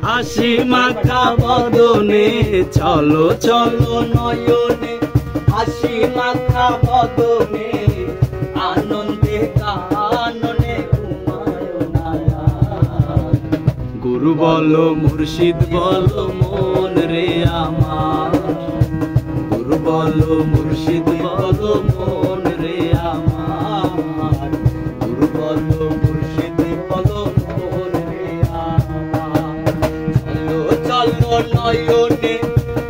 হাসি মাখা বদনে চলো চলো নয়নে, হাসি মাখা বদনে আনন্দে কাননে ঘুমায় না। গুরু বলো মুর্শিদ বলো মন রে আমার, গুরু বলো মুর্শিদ বলো মন রে আমার, গুরু বলো মুর্শিদ বলো মন রে আমার। চলো চলো নয়নে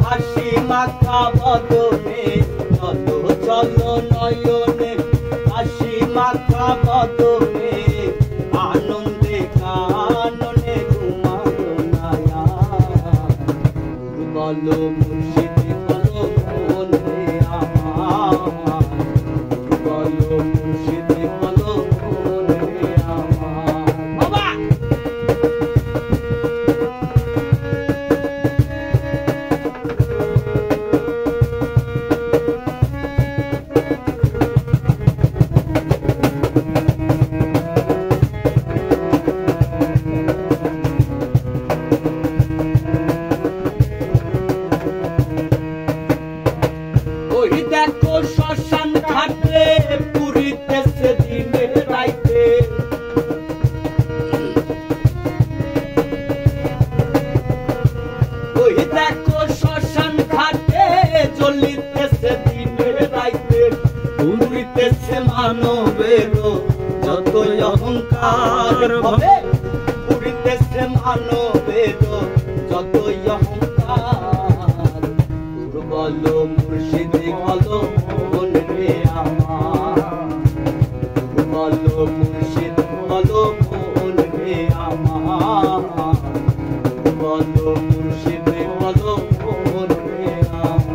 হাসি মাখা বদনে, চলো চলো নয়নে হাসি মাখা বদনে আনন্দে কাননে ঘুমায় না। গুরু বলো মুর্শিদ বলো মন রে আমার, গুরু বলো মুর্শিদ বলো মন রে আমার। বাবা ওই দেখো শ্মশান ঘাটে পুরিতেছে দিনে রাইতে, ওই দেখো শ্মশান ঘাটে জ্বলিতেছে দিনে রাইতে, পুরিতেছে মানবের যতই অহংকার ভাবে, পুরিতেছে মানবের যতই অহংকার। গুরু বলো মুর্শিদ বলো মন রে আমার, গুরু বলো মুর্শিদ বলো মন রে আমার, গুরু বলো মুর্শিদ বলো মন রে আমার।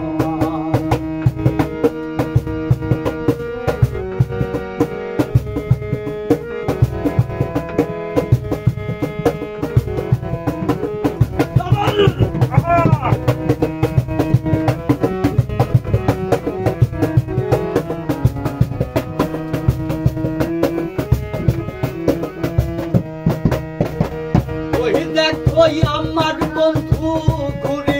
ওই দেখো আমার বন্ধু ঘুরে